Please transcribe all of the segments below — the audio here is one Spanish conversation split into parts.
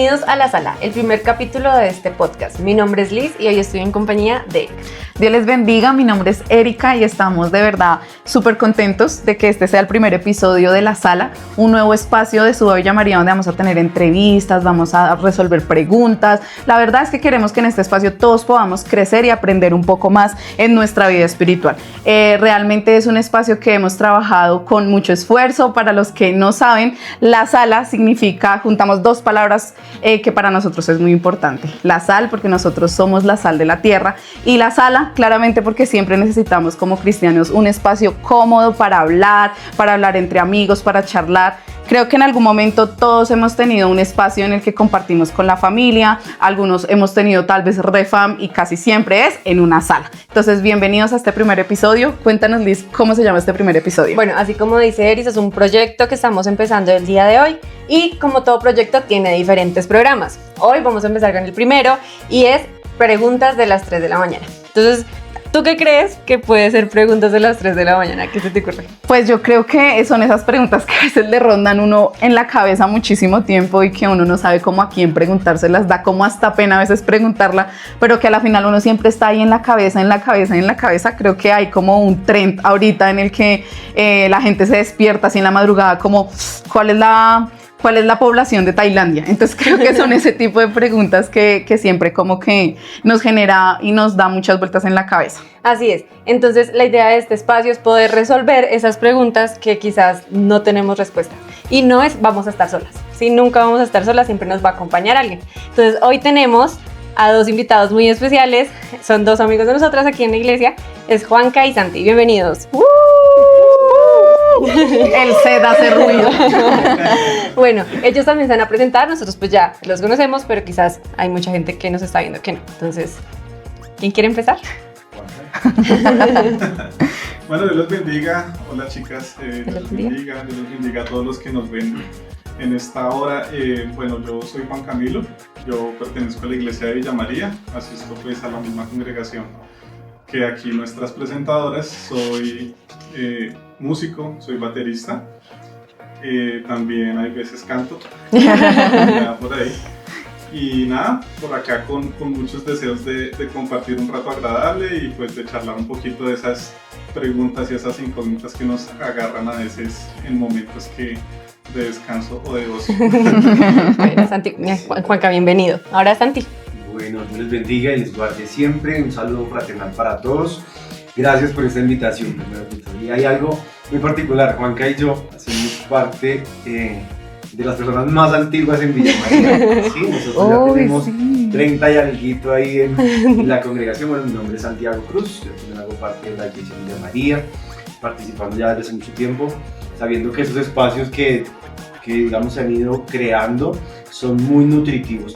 Bienvenidos a La Sala, el primer capítulo de este podcast. Mi nombre es Liz y hoy estoy en compañía de Erika. Dios les bendiga, mi nombre es Erika y estamos de verdad súper contentos de que este sea el primer episodio de La Sala, un nuevo espacio de Suba Villa María donde vamos a tener entrevistas, vamos a resolver preguntas. La verdad es que queremos que en este espacio todos podamos crecer y aprender un poco más en nuestra vida espiritual. Realmente es un espacio que hemos trabajado con mucho esfuerzo. Para los que no saben, La Sala significa, juntamos dos palabras que para nosotros es muy importante. La sal, porque nosotros somos la sal de la tierra, y la sala, claramente porque siempre necesitamos como cristianos un espacio cómodo para hablar entre amigos, para charlar. Creo que en algún momento todos hemos tenido un espacio en el que compartimos con la familia, algunos hemos tenido tal vez refam y casi siempre es en una sala. Entonces, bienvenidos a este primer episodio. Cuéntanos, Liz, ¿cómo se llama este primer episodio? Bueno, así como dice Eris, es un proyecto que estamos empezando el día de hoy y como todo proyecto tiene diferentes programas. Hoy vamos a empezar con el primero y es preguntas de las 3 de la mañana. Entonces, ¿tú qué crees que puede ser preguntas de las 3 de la mañana? ¿Qué se te ocurre? Pues yo creo que son esas preguntas que a veces le rondan uno en la cabeza muchísimo tiempo y que uno no sabe cómo a quién preguntárselas, da como hasta pena a veces preguntarla, pero que a la final uno siempre está ahí en la cabeza. Creo que hay como un trend ahorita en el que la gente se despierta así en la madrugada como ¿cuál es la población de Tailandia? Entonces creo que son ese tipo de preguntas que siempre como que nos genera y nos da muchas vueltas en la cabeza. Así es. Entonces la idea de este espacio es poder resolver esas preguntas que quizás no tenemos respuesta. Y no es vamos a estar solas. Si nunca vamos a estar solas, siempre nos va a acompañar alguien. Entonces hoy tenemos a dos invitados muy especiales. Son dos amigos de nosotras aquí en la iglesia. Es Juanca y Santi. Bienvenidos. El set hace ruido. Bueno, ellos también se van a presentar, nosotros pues ya los conocemos, pero quizás hay mucha gente que nos está viendo que no. Entonces, ¿quién quiere empezar? Bueno, Dios los bendiga. Hola chicas, Dios los bendiga a todos los que nos ven en esta hora. Bueno, yo soy Juan Camilo, yo pertenezco a la iglesia de Villa María, asisto pues a la misma congregación que aquí nuestras presentadoras. Soy músico, soy baterista, también hay veces canto, por ahí. Y nada, por acá con muchos deseos de compartir un rato agradable y pues de charlar un poquito de esas preguntas y esas incógnitas que nos agarran a veces en momentos de descanso o de ocio. Bueno, Santi, Juanca, bienvenido. Ahora Santi. Bueno, Dios les bendiga y les guarde siempre. Un saludo fraternal para todos. Gracias por esta invitación. Y hay algo muy particular. Juanca y yo hacemos parte de las personas más antiguas en Villa María. Sí, nosotros ya tenemos 30 y alguito ahí en la congregación. Bueno, mi nombre es Santiago Cruz. Yo también hago parte de la iglesia de Villa María, participando ya desde hace mucho tiempo, sabiendo que esos espacios que digamos se han ido creando son muy nutritivos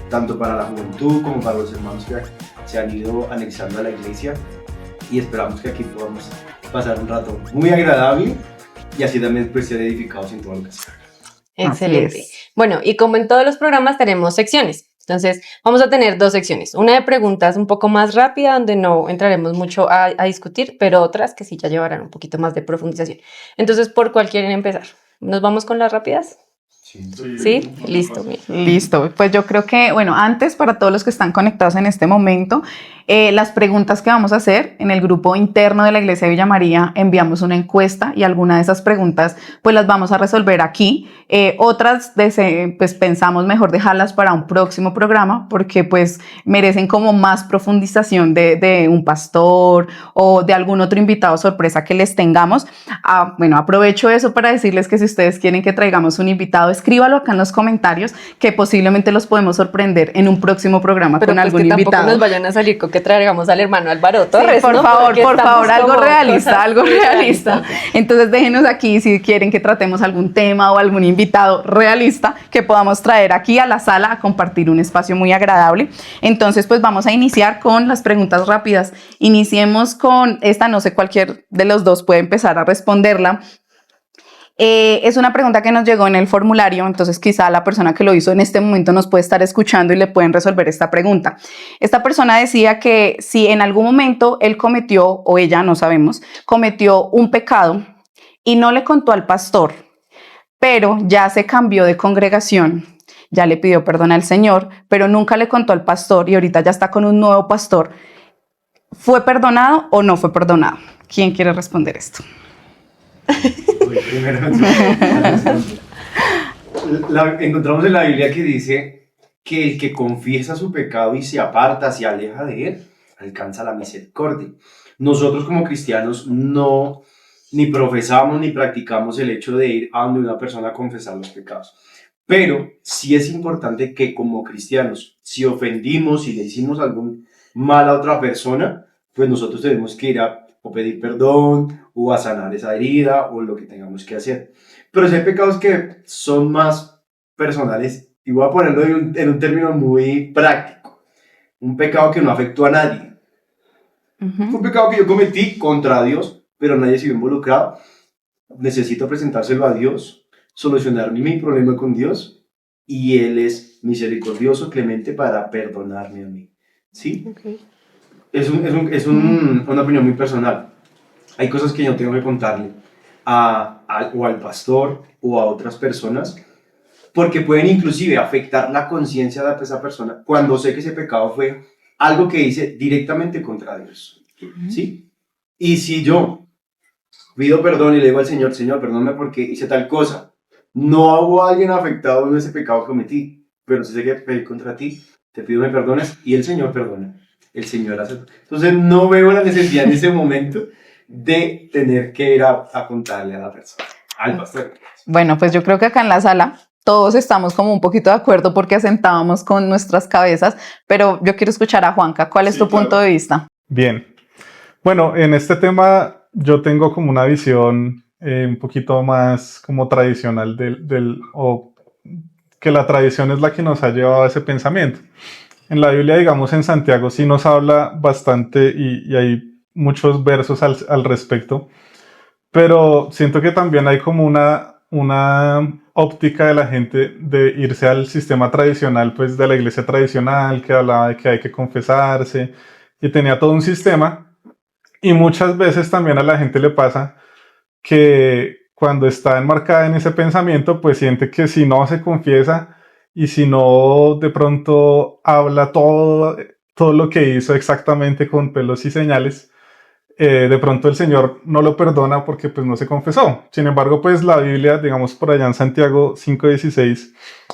tanto para la juventud como para los hermanos que se han ido anexando a la iglesia, y esperamos que aquí podamos pasar un rato muy agradable y así también pues ser edificados en todo lo que sea. Excelente. Bueno, y como en todos los programas tenemos secciones. Entonces vamos a tener dos secciones, una de preguntas un poco más rápida donde no entraremos mucho a discutir, pero otras que sí ya llevarán un poquito más de profundización. Entonces, ¿por cuál quieren empezar? ¿Nos vamos con las rápidas? Sí, listo. Listo, pues yo creo que, bueno, antes para todos los que están conectados en este momento, las preguntas que vamos a hacer en el grupo interno de la Iglesia de Villa María, enviamos una encuesta y alguna de esas preguntas pues las vamos a resolver aquí. Otras pues pensamos mejor dejarlas para un próximo programa porque pues merecen como más profundización de un pastor o de algún otro invitado sorpresa que les tengamos. Bueno, aprovecho eso para decirles que si ustedes quieren que traigamos un invitado, escríbalo acá en los comentarios que posiblemente los podemos sorprender en un próximo programa. Pero con algún invitado. Pero tampoco nos vayan a salir con que traigamos al hermano Álvaro Torres, sí, por ¿no? favor, algo realista. Entonces déjenos aquí si quieren que tratemos algún tema o algún invitado realista que podamos traer aquí a la sala a compartir un espacio muy agradable. Entonces pues vamos a iniciar con las preguntas rápidas. Iniciemos con esta, no sé, cualquier de los dos puede empezar a responderla. Es una pregunta que nos llegó en el formulario, entonces quizá la persona que lo hizo en este momento nos puede estar escuchando y le pueden resolver esta pregunta. Esta persona decía que si en algún momento él cometió, o ella, no sabemos, cometió un pecado y no le contó al pastor, pero ya se cambió de congregación, ya le pidió perdón al Señor, pero nunca le contó al pastor y ahorita ya está con un nuevo pastor. ¿Fue perdonado o no fue perdonado? ¿Quién quiere responder esto? Primero, encontramos en la Biblia que dice que el que confiesa su pecado y se aparta, se aleja de él, alcanza la misericordia. Nosotros como cristianos no ni profesamos ni practicamos el hecho de ir a donde una persona a confesar los pecados. Pero sí es importante que como cristianos, si ofendimos, si le hicimos algún mal a otra persona, pues nosotros tenemos que ir a o pedir perdón o a sanar esa herida o lo que tengamos que hacer. Pero si hay pecados que son más personales, y voy a ponerlo en un término muy práctico, un pecado que no afectó a nadie. Fue un pecado que yo cometí contra Dios, pero nadie se vio involucrado. Necesito presentárselo a Dios, solucionar mi problema con Dios, y Él es misericordioso, clemente para perdonarme a mí. ¿Sí? Okay. Es una opinión muy personal. Hay cosas que yo tengo que contarle o al pastor o a otras personas, porque pueden inclusive afectar la conciencia de esa persona cuando sé que ese pecado fue algo que hice directamente contra Dios. ¿Sí? Y si yo pido perdón y le digo al Señor, Señor, perdóname porque hice tal cosa, no hubo alguien afectado en ese pecado que cometí, pero si sé que pedí contra ti, te pido me perdones, y el Señor perdona. El Señor hace. Entonces no veo la necesidad en ese momento de tener que ir a contarle a la persona, al pastor. Bueno, pues yo creo que acá en la sala todos estamos como un poquito de acuerdo porque asentábamos con nuestras cabezas, pero yo quiero escuchar a Juanca. ¿Cuál es tu punto de vista? Bien. Bueno, en este tema yo tengo como una visión un poquito más como tradicional o que la tradición es la que nos ha llevado a ese pensamiento. En la Biblia, digamos, en Santiago sí nos habla bastante y hay muchos versos al respecto, pero siento que también hay como una óptica de la gente de irse al sistema tradicional, pues de la iglesia tradicional, que hablaba de que hay que confesarse y tenía todo un sistema, y muchas veces también a la gente le pasa que cuando está enmarcada en ese pensamiento, pues siente que si no se confiesa y si no de pronto habla todo lo que hizo exactamente con pelos y señales, de pronto el Señor no lo perdona porque pues no se confesó. Sin embargo, pues la Biblia, digamos por allá en Santiago 5:16,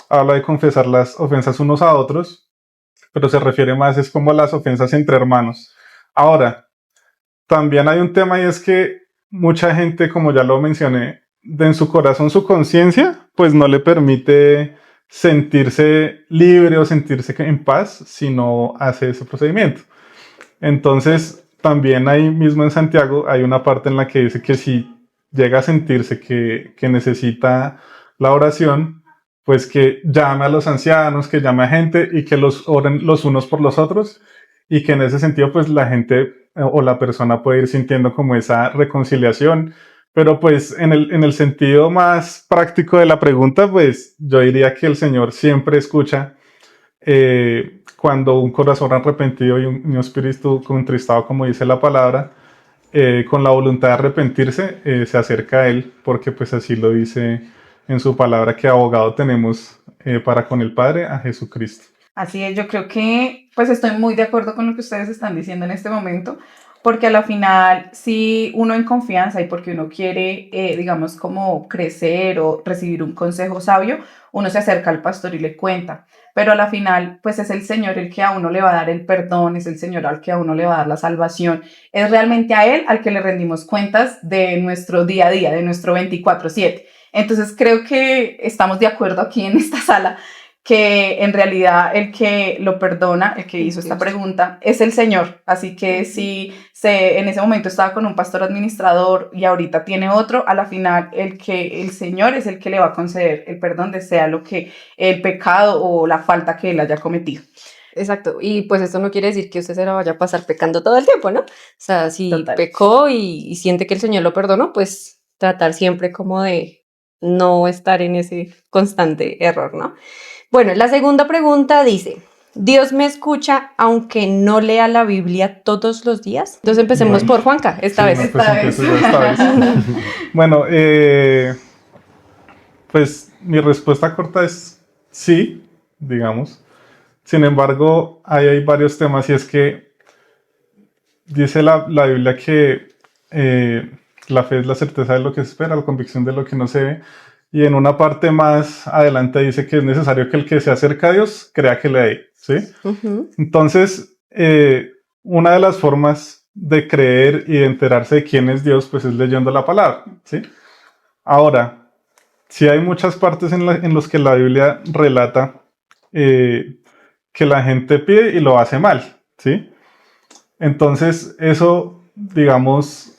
habla de confesar las ofensas unos a otros, pero se refiere más es como a las ofensas entre hermanos. Ahora, también hay un tema y es que mucha gente, como ya lo mencioné, en su corazón, su conciencia, pues no le permite sentirse libre o sentirse en paz si no hace ese procedimiento. Entonces, también ahí mismo en Santiago hay una parte en la que dice que si llega a sentirse que necesita la oración, pues que llame a los ancianos, que llame a gente y que los oren los unos por los otros, y que en ese sentido pues la gente o la persona puede ir sintiendo como esa reconciliación. Pero pues en el sentido más práctico de la pregunta, pues yo diría que el Señor siempre escucha cuando un corazón arrepentido y un espíritu contristado, como dice la palabra, con la voluntad de arrepentirse, se acerca a Él, porque pues así lo dice en su palabra, que abogado tenemos para con el Padre, a Jesucristo. Así es, yo creo que pues estoy muy de acuerdo con lo que ustedes están diciendo en este momento, porque a la final, si uno en confianza y porque uno quiere, digamos, como crecer o recibir un consejo sabio, uno se acerca al pastor y le cuenta. Pero a la final, pues es el Señor el que a uno le va a dar el perdón, es el Señor al que a uno le va a dar la salvación. Es realmente a Él al que le rendimos cuentas de nuestro día a día, de nuestro 24/7. Entonces creo que estamos de acuerdo aquí en esta sala que en realidad el que lo perdona, el que hizo esta pregunta, es el Señor. Así que si en ese momento estaba con un pastor administrador y ahorita tiene otro, a la final el Señor es el que le va a conceder el perdón de sea lo que el pecado o la falta que él haya cometido. Exacto, y pues esto no quiere decir que usted se la vaya a pasar pecando todo el tiempo, ¿no? O sea, si pecó y siente que el Señor lo perdonó, pues tratar siempre como de no estar en ese constante error, ¿no? Bueno, la segunda pregunta dice, ¿Dios me escucha aunque no lea la Biblia todos los días? Entonces empecemos por Juanca, esta vez. Bueno, pues mi respuesta corta es sí, digamos. Sin embargo, ahí hay varios temas y es que dice la Biblia que la fe es la certeza de lo que se espera, la convicción de lo que no se ve. Y en una parte más adelante dice que es necesario que el que se acerca a Dios crea que le hay, ¿sí? Ujú. Entonces, una de las formas de creer y de enterarse de quién es Dios, pues es leyendo la palabra, ¿sí? Ahora, sí hay muchas partes en las que la Biblia relata que la gente pide y lo hace mal, ¿sí? Entonces, eso, digamos,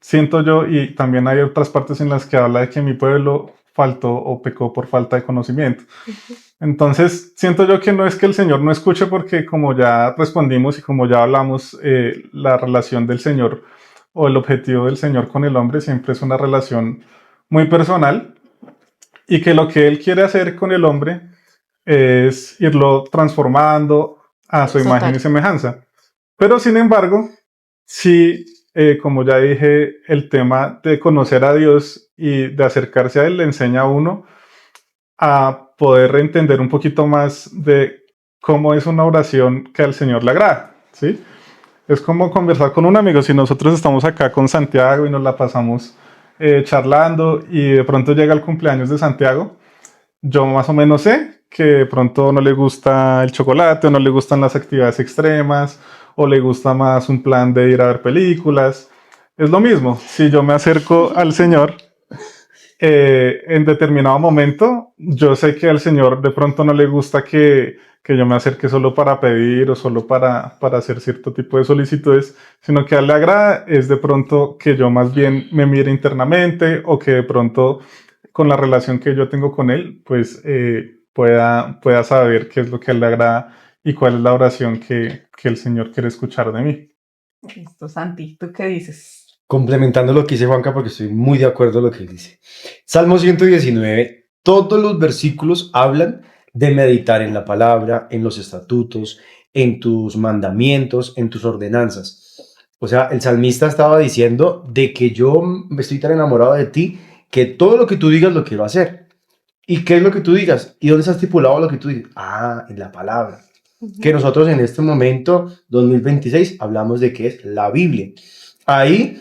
siento yo, y también hay otras partes en las que habla de que mi pueblo faltó o pecó por falta de conocimiento. Entonces, siento yo que no es que el Señor no escuche, porque como ya respondimos y como ya hablamos, la relación del Señor o el objetivo del Señor con el hombre siempre es una relación muy personal, y que lo que Él quiere hacer con el hombre es irlo transformando a su imagen y Total. semejanza. Pero sin embargo, sí, como ya dije, el tema de conocer a Dios y de acercarse a Él le enseña a uno a poder entender un poquito más de cómo es una oración que al Señor le agrada, ¿sí? Es como conversar con un amigo. Si nosotros estamos acá con Santiago y nos la pasamos charlando y de pronto llega el cumpleaños de Santiago, yo más o menos sé que de pronto no le gusta el chocolate o no le gustan las actividades extremas o le gusta más un plan de ir a ver películas. Es lo mismo, si yo me acerco al Señor en determinado momento, yo sé que al Señor de pronto no le gusta que yo me acerque solo para pedir o solo para hacer cierto tipo de solicitudes, sino que a él le agrada es de pronto que yo más bien me mire internamente, o que de pronto con la relación que yo tengo con él, pues pueda saber qué es lo que a él le agrada y cuál es la oración que el Señor quiere escuchar de mí. Listo, Santi, ¿tú qué dices? Complementando lo que dice Juanca, porque estoy muy de acuerdo con lo que él dice. Salmo 119, todos los versículos hablan de meditar en la palabra, en los estatutos, en tus mandamientos, en tus ordenanzas. O sea, el salmista estaba diciendo de que yo estoy tan enamorado de ti que todo lo que tú digas lo quiero hacer. ¿Y qué es lo que tú digas? ¿Y dónde está estipulado lo que tú digas? Ah, en la palabra. Que nosotros en este momento, 2026, hablamos de que es la Biblia. Ahí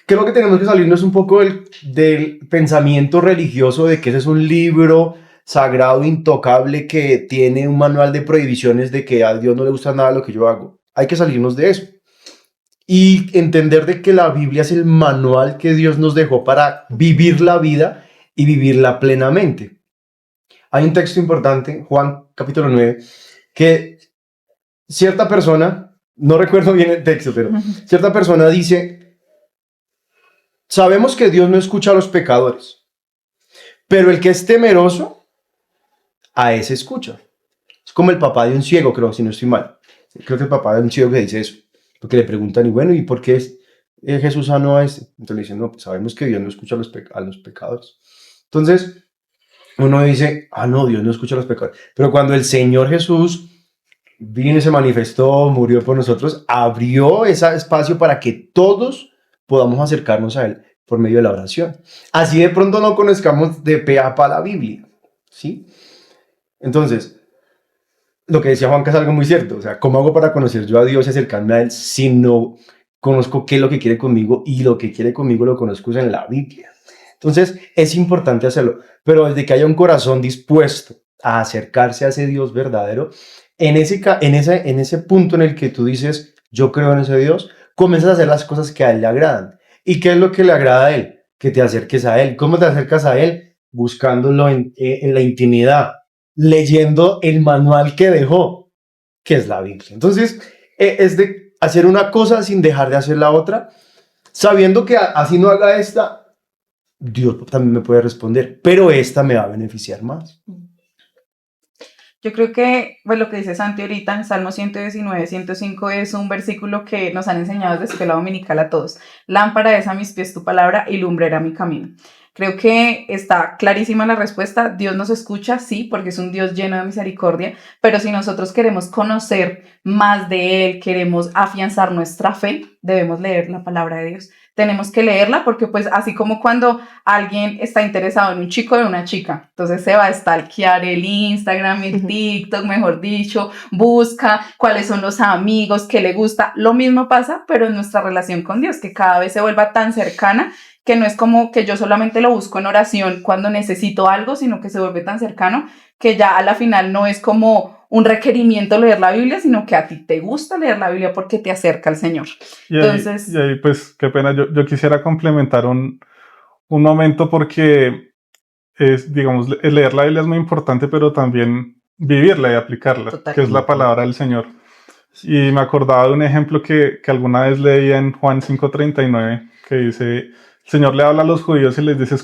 creo que tenemos que salirnos un poco del pensamiento religioso de que ese es un libro sagrado, intocable, que tiene un manual de prohibiciones de que a Dios no le gusta nada lo que yo hago. Hay que salirnos de eso y entender de que la Biblia es el manual que Dios nos dejó para vivir la vida y vivirla plenamente. Hay un texto importante, Juan capítulo 9, que cierta persona, no recuerdo bien el texto, pero cierta persona dice: sabemos que Dios no escucha a los pecadores, pero el que es temeroso, a ese escucha. Es como el papá de un ciego, creo, si no estoy mal. Creo que el papá de un ciego que dice eso, porque le preguntan, y bueno, ¿y por qué Jesús sanó a este? Entonces le dicen, no, pues sabemos que Dios no escucha a los pecadores. Entonces uno dice, no, Dios no escucha a los pecadores. Pero cuando el Señor Jesús vino y se manifestó, murió por nosotros, abrió ese espacio para que todos podamos acercarnos a Él por medio de la oración. Así de pronto no conozcamos de pe a pa la Biblia, ¿sí? Entonces, lo que decía Juanca es algo muy cierto. O sea, ¿cómo hago para conocer yo a Dios y acercarme a Él si no conozco qué es lo que quiere conmigo? Y lo que quiere conmigo lo conozco en la Biblia. Entonces, es importante hacerlo. Pero desde que haya un corazón dispuesto a acercarse a ese Dios verdadero, en ese punto en el que tú dices, yo creo en ese Dios, comienzas a hacer las cosas que a Él le agradan. ¿Y qué es lo que le agrada a Él? Que te acerques a Él. ¿Cómo te acercas a Él? Buscándolo en la intimidad, leyendo el manual que dejó, que es la Biblia. Entonces, es de hacer una cosa sin dejar de hacer la otra, sabiendo que así no haga esta, Dios también me puede responder, pero esta me va a beneficiar más. Yo creo que pues, lo que dice Santi ahorita en Salmo 119, 105 es un versículo que nos han enseñado desde escuela dominical a todos. Lámpara es a mis pies tu palabra y lumbrera mi camino. Creo que está clarísima la respuesta. Dios nos escucha, sí, porque es un Dios lleno de misericordia, pero si nosotros queremos conocer más de Él, queremos afianzar nuestra fe, debemos leer la palabra de Dios. Tenemos que leerla porque pues así como cuando alguien está interesado en un chico o en una chica, entonces se va a stalkear el Instagram, el TikTok, mejor dicho, busca cuáles son los amigos, qué le gusta. Lo mismo pasa, pero en nuestra relación con Dios, que cada vez se vuelva tan cercana, que no es como que yo solamente lo busco en oración cuando necesito algo, sino que se vuelve tan cercano que ya a la final no es como un requerimiento leer la Biblia, sino que a ti te gusta leer la Biblia porque te acerca al Señor. Entonces, y ahí pues qué pena, yo quisiera complementar un momento porque digamos, leer la Biblia es muy importante, pero también vivirla y aplicarla, Total. que es la palabra del Señor. Y me acordaba de un ejemplo que alguna vez leía en Juan 5:39, que dice, el Señor le habla a los judíos y les dice,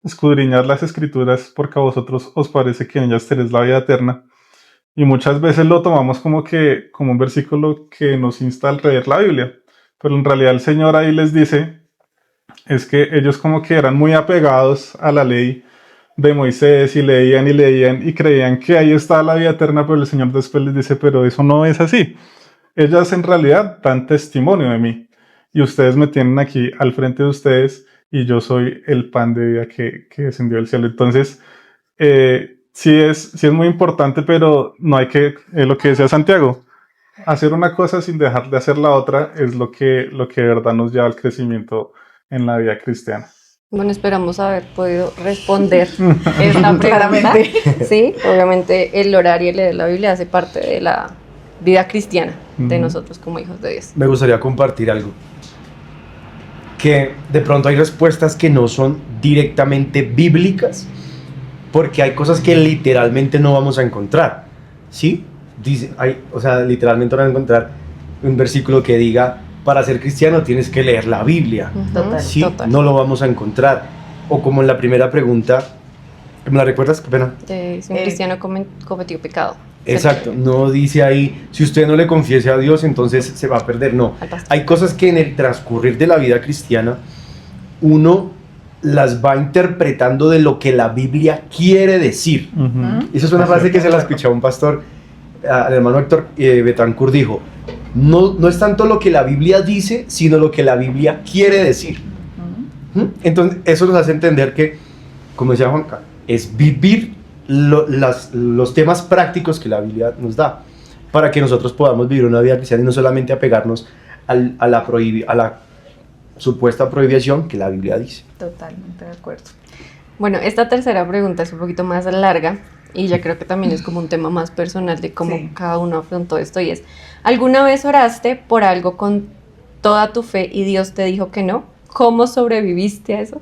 escudriñad las escrituras porque a vosotros os parece que en ellas tenéis la vida eterna. Y muchas veces lo tomamos como un versículo que nos insta a leer la Biblia. Pero en realidad el Señor ahí les dice, es que ellos como que eran muy apegados a la ley de Moisés y leían y creían que ahí estaba la vida eterna, pero el Señor después les dice, pero eso no es así. Ellas en realidad dan testimonio de mí y ustedes me tienen aquí al frente de ustedes y yo soy el pan de vida que descendió del cielo. Entonces, sí es muy importante, pero no hay que, lo que decía Santiago, hacer una cosa sin dejar de hacer la otra es lo que de verdad nos lleva al crecimiento en la vida cristiana. Bueno, esperamos haber podido responder esta pregunta. Claramente. Sí, obviamente el orar y el leer la Biblia hace parte de la vida cristiana de nosotros como hijos de Dios. Me gustaría compartir algo. Que de pronto hay respuestas que no son directamente bíblicas, porque hay cosas que literalmente no vamos a encontrar, ¿sí? Literalmente van a encontrar un versículo que diga, para ser cristiano tienes que leer la Biblia, Total. ¿sí? Total. No lo vamos a encontrar. O como en la primera pregunta, ¿me la recuerdas? Qué pena. Si un cristiano cometió pecado. Exacto, no dice ahí, si usted no le confiese a Dios, entonces se va a perder. No, Al pastor. hay cosas que en el transcurrir de la vida cristiana, uno las va interpretando de lo que la Biblia quiere decir. Esa es una frase que se la escuchó a un pastor, al hermano Héctor Betancourt, dijo, no es tanto lo que la Biblia dice, sino lo que la Biblia quiere decir. Entonces, eso nos hace entender que, como decía Juanca, es vivir los temas prácticos que la Biblia nos da, para que nosotros podamos vivir una vida cristiana y no solamente apegarnos a la supuesta prohibición que la Biblia dice. Totalmente de acuerdo. Bueno, esta tercera pregunta es un poquito más larga y ya creo que también es como un tema más personal de cómo Sí. cada uno afrontó esto y es, ¿alguna vez oraste por algo con toda tu fe y Dios te dijo que no? ¿Cómo sobreviviste a eso?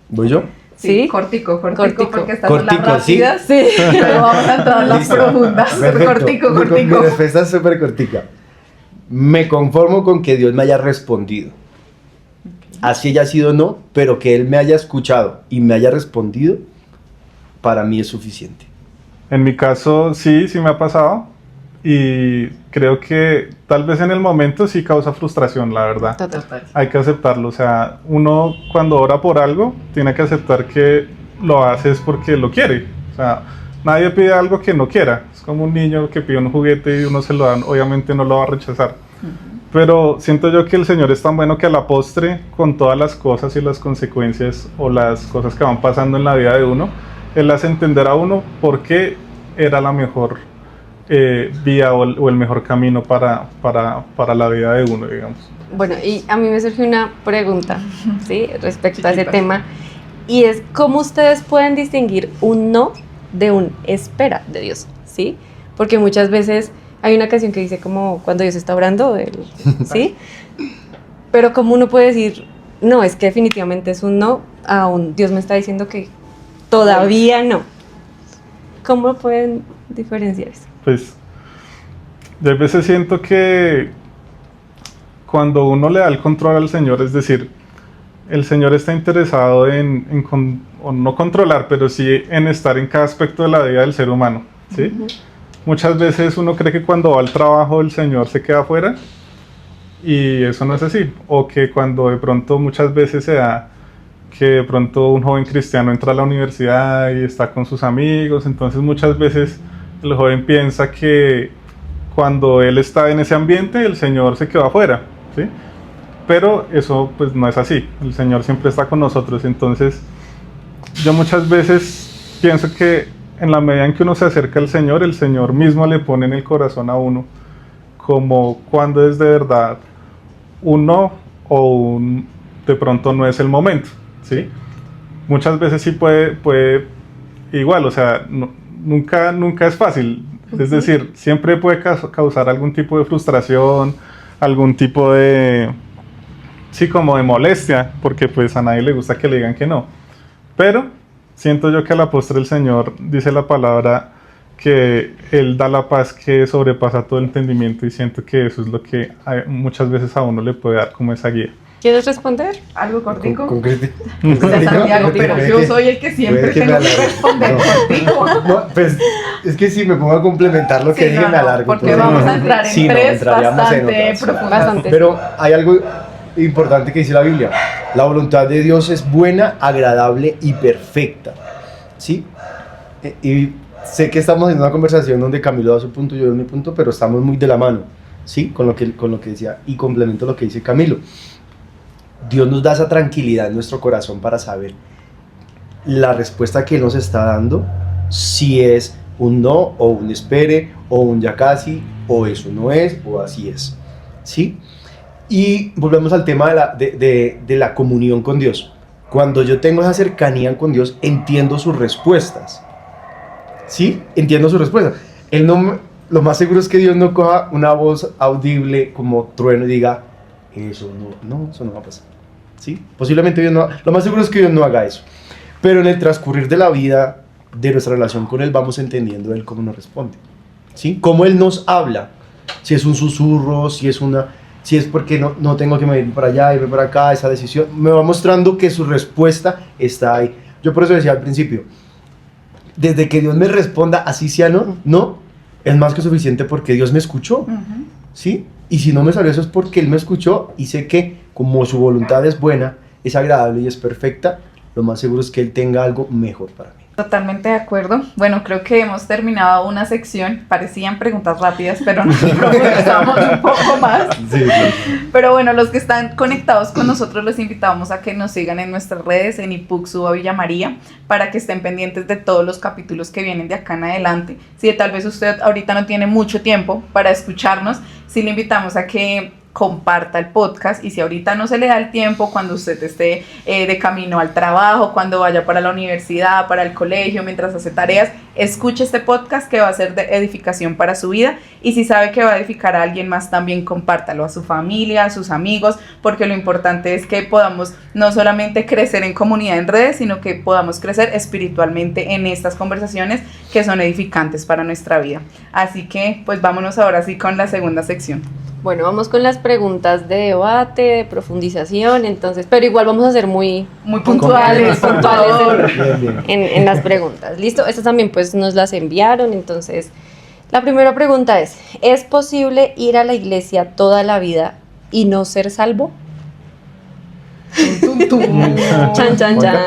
¿Voy yo? ¿Sí? Cortico, Cortico. porque estas son las Cortico, sí. rápidas. Sí. Pero vamos a entrar en las Listo. profundas. Perfecto. Cortico. Mi respuesta es súper cortica. Me conformo con que Dios me haya respondido. Así haya sido no, pero que Él me haya escuchado y me haya respondido, para mí es suficiente. En mi caso sí me ha pasado y creo que tal vez en el momento sí causa frustración, la verdad. Total. Hay que aceptarlo, o sea, uno cuando ora por algo tiene que aceptar que lo hace es porque lo quiere, o sea, nadie pide algo que no quiera, es como un niño que pide un juguete y uno se lo da, obviamente no lo va a rechazar. Pero siento yo que el Señor es tan bueno que a la postre, con todas las cosas y las consecuencias o las cosas que van pasando en la vida de uno, Él hace entender a uno por qué era la mejor vía o el mejor camino para la vida de uno, digamos. Bueno, y a mí me surgió una pregunta, ¿sí? Respecto a ese tema, y es ¿cómo ustedes pueden distinguir un no de un espera de Dios? ¿Sí? Porque muchas veces hay una canción que dice como cuando Dios está orando, ¿sí? Pero como uno puede decir, no, es que definitivamente es un no, aún Dios me está diciendo que todavía no. ¿Cómo pueden diferenciar eso? Pues yo a veces siento que cuando uno le da el control al Señor, es decir, el Señor está interesado o no controlar, pero sí en estar en cada aspecto de la vida del ser humano, ¿sí? Muchas veces uno cree que cuando va al trabajo el Señor se queda afuera y eso no es así, o que cuando de pronto muchas veces se da que de pronto un joven cristiano entra a la universidad y está con sus amigos, entonces muchas veces el joven piensa que cuando él está en ese ambiente el Señor se quedó afuera, ¿sí? pero eso pues no es así, el Señor siempre está con nosotros. Entonces yo muchas veces pienso que en la medida en que uno se acerca al Señor, el Señor mismo le pone en el corazón a uno como cuando es de verdad un no o de pronto no es el momento, ¿sí? Muchas veces sí puede igual, o sea, nunca es fácil, es decir, siempre puede causar algún tipo de frustración, algún tipo de, sí, como de molestia, porque pues a nadie le gusta que le digan que no, pero siento yo que a la postre el Señor dice la palabra que Él da la paz que sobrepasa todo entendimiento, y siento que eso es lo que muchas veces a uno le puede dar como esa guía. ¿Quieres responder? ¿Algo cortico? Concrético. Santiago, pero yo soy el que siempre tengo que responder contigo. No, pues es que si me pongo a complementar lo que dije me alargo. Porque vamos a entrar en tres bastante profundas. Pero hay algo importante que dice la Biblia: la voluntad de Dios es buena, agradable y perfecta, ¿sí? Y sé que estamos en una conversación donde Camilo da su punto, yo doy mi punto, pero estamos muy de la mano, ¿sí? Con lo que decía, y complemento lo que dice Camilo. Dios nos da esa tranquilidad en nuestro corazón para saber la respuesta que Él nos está dando, si es un no, o un espere, o un ya casi, o eso no es, o así es, ¿sí? Y volvemos al tema de la comunión con Dios. Cuando yo tengo esa cercanía con Dios, entiendo sus respuestas, ¿sí? Entiendo sus respuestas. Lo más seguro es que Dios no coja una voz audible como trueno y diga, eso no va a pasar, ¿sí? Posiblemente Dios no, lo más seguro es que Dios no haga eso, pero en el transcurrir de la vida, de nuestra relación con Él, vamos entendiendo Él cómo nos responde, ¿sí? Cómo Él nos habla, si es un susurro, si es porque no tengo que ir para allá, irme para acá, esa decisión, me va mostrando que su respuesta está ahí. Yo por eso decía al principio, desde que Dios me responda, así sea no, es más que suficiente porque Dios me escuchó, ¿sí? Y si no me salió eso es porque Él me escuchó, y sé que como su voluntad es buena, es agradable y es perfecta, lo más seguro es que Él tenga algo mejor para mí. Totalmente de acuerdo. Bueno, creo que hemos terminado una sección. Parecían preguntas rápidas, pero nos profundizamos un poco más. Sí. Pero bueno, los que están conectados con nosotros los invitamos a que nos sigan en nuestras redes, en Ipuxuba Villa María, para que estén pendientes de todos los capítulos que vienen de acá en adelante. Si tal vez usted ahorita no tiene mucho tiempo para escucharnos, sí le invitamos a que comparta el podcast, y si ahorita no se le da el tiempo, cuando usted esté de camino al trabajo, cuando vaya para la universidad, para el colegio, mientras hace tareas, escuche este podcast que va a ser de edificación para su vida, y si sabe que va a edificar a alguien más, también compártalo a su familia, a sus amigos, porque lo importante es que podamos no solamente crecer en comunidad en redes, sino que podamos crecer espiritualmente en estas conversaciones que son edificantes para nuestra vida. Así que pues vámonos ahora sí con la segunda sección. Bueno, vamos con las preguntas de debate, de profundización, entonces, pero igual vamos a ser muy puntuales en las preguntas. ¿Listo? Estas también pues nos las enviaron, entonces, la primera pregunta ¿es posible ir a la iglesia toda la vida y no ser salvo? Chan, chan, chan.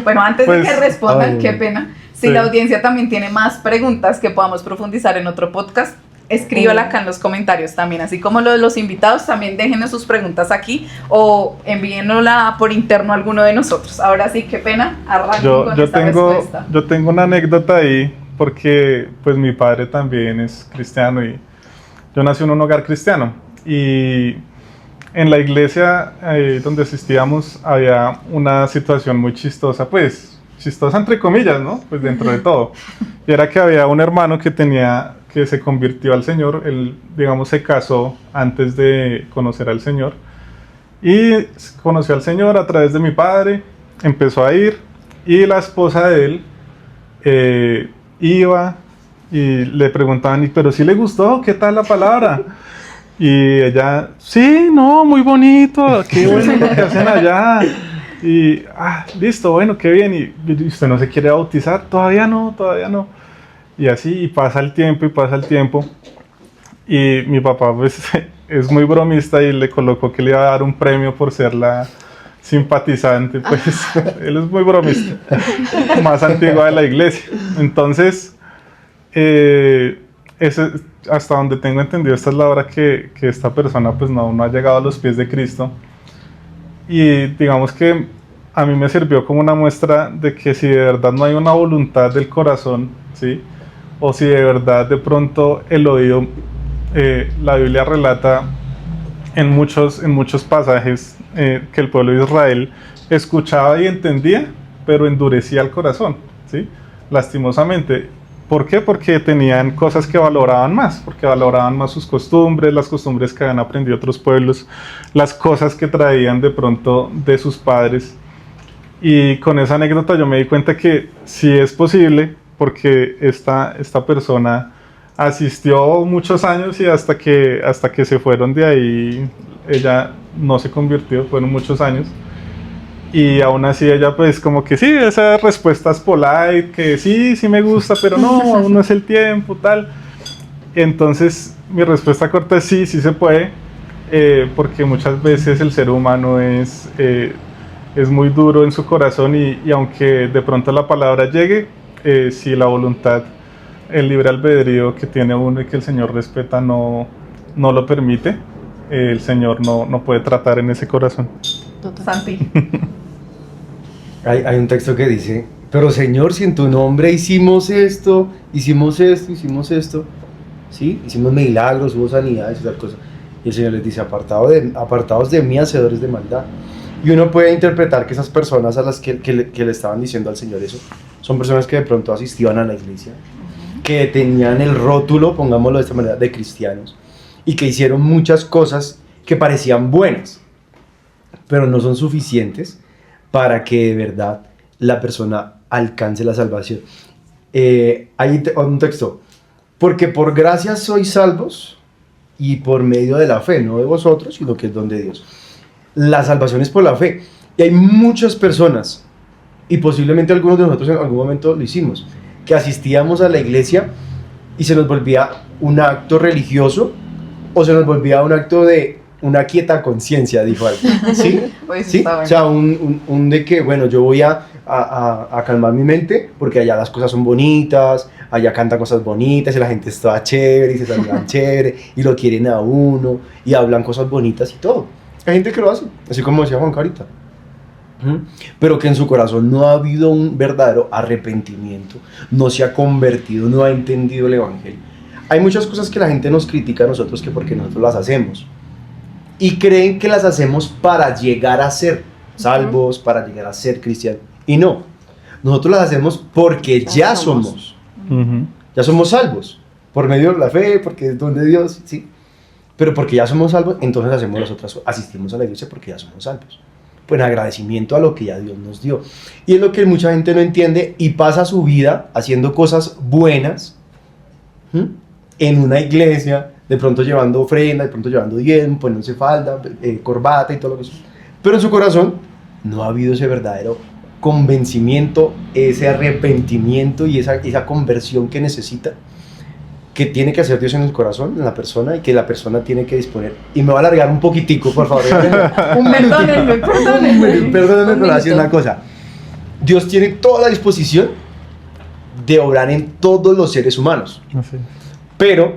Bueno, antes de que respondan, ay, qué pena, si sí. la audiencia también tiene más preguntas que podamos profundizar en otro podcast, escríbala acá en los comentarios también, así como los invitados, también déjenos sus preguntas aquí o envíennosla por interno a alguno de nosotros. Ahora sí, qué pena, arranco con esta respuesta. Yo tengo una anécdota ahí, porque pues mi padre también es cristiano y yo nací en un hogar cristiano, y en la iglesia donde asistíamos había una situación muy chistosa, pues chistosa entre comillas, ¿no? Pues dentro de todo, y era que había un hermano que se convirtió al Señor. Él, digamos, se casó antes de conocer al Señor, y conoció al Señor a través de mi padre, empezó a ir, y la esposa de él iba y le preguntaban, ¿pero sí le gustó? ¿Qué tal la palabra? Y ella, sí, no, muy bonito, qué bueno lo que hacen allá. Y, listo, bueno, qué bien. Y usted no se quiere bautizar, todavía no. Y así, y pasa el tiempo, y mi papá pues es muy bromista y le colocó que le iba a dar un premio por ser la simpatizante, pues él es muy bromista, más antigua de la iglesia. Entonces, hasta donde tengo entendido, esta es la hora que esta persona pues no ha llegado a los pies de Cristo, y digamos que a mí me sirvió como una muestra de que si de verdad no hay una voluntad del corazón, ¿sí? O si de verdad de pronto el oído, la Biblia relata en muchos pasajes que el pueblo de Israel escuchaba y entendía, pero endurecía el corazón, ¿sí? Lastimosamente. ¿Por qué? Porque tenían cosas que valoraban más, porque valoraban más sus costumbres, las costumbres que habían aprendido otros pueblos, las cosas que traían de pronto de sus padres. Y con esa anécdota yo me di cuenta que sí es posible, porque esta persona asistió muchos años y hasta que se fueron de ahí, ella no se convirtió, fueron muchos años. Y aún así ella pues como que sí, esas respuestas polite, que sí me gusta, pero no, aún no es el tiempo, tal. Entonces mi respuesta corta es sí se puede, porque muchas veces el ser humano es muy duro en su corazón y aunque de pronto la palabra llegue, si la voluntad, el libre albedrío que tiene uno y que el Señor respeta no lo permite, el Señor no puede tratar en ese corazón. Santi. Hay un texto que dice, pero Señor, si en tu nombre hicimos esto, ¿sí? Hicimos milagros, hubo sanidades y tal cosa. Y el Señor les dice, apartados de mí, hacedores de maldad. Y uno puede interpretar que esas personas a las que le estaban diciendo al Señor eso, son personas que de pronto asistían a la iglesia, que tenían el rótulo, pongámoslo de esta manera, de cristianos, y que hicieron muchas cosas que parecían buenas, pero no son suficientes para que de verdad la persona alcance la salvación. Hay un texto, porque por gracia sois salvos, y por medio de la fe, no de vosotros, sino que es don de Dios. La salvación es por la fe, y hay muchas personas, y posiblemente algunos de nosotros en algún momento lo hicimos, que asistíamos a la iglesia y se nos volvía un acto religioso, o se nos volvía un acto de una quieta conciencia, dijo algo, ¿sí? Pues ¿Sí? bueno. O sea, un de que, bueno, yo voy a calmar mi mente, porque allá las cosas son bonitas, allá cantan cosas bonitas, y la gente está chévere, y se saludan chévere, y lo quieren a uno, y hablan cosas bonitas y todo. Hay gente que lo hace, así como decía Juan Carita. Pero que en su corazón no ha habido un verdadero arrepentimiento, no se ha convertido, no ha entendido el evangelio. Hay muchas cosas que la gente nos critica a nosotros que porque nosotros las hacemos, y creen que las hacemos para llegar a ser salvos, para llegar a ser cristianos, y no, nosotros las hacemos porque ya somos salvos, por medio de la fe, porque es don de Dios, ¿sí? Pero porque ya somos salvos, entonces hacemos las otras, asistimos a la iglesia porque ya somos salvos, pues en agradecimiento a lo que ya Dios nos dio. Y es lo que mucha gente no entiende y pasa su vida haciendo cosas buenas, en una iglesia, de pronto llevando ofrenda, de pronto llevando diezmo, poniéndose falda, corbata y todo lo que sea. Pero en su corazón no ha habido ese verdadero convencimiento, ese arrepentimiento y esa conversión que necesita, que tiene que hacer Dios en el corazón, en la persona, y que la persona tiene que disponer. Y me voy a alargar un poquitico, por favor. Perdónenme. Perdónenme, pero así es una cosa. Dios tiene toda la disposición de obrar en todos los seres humanos. Así. Pero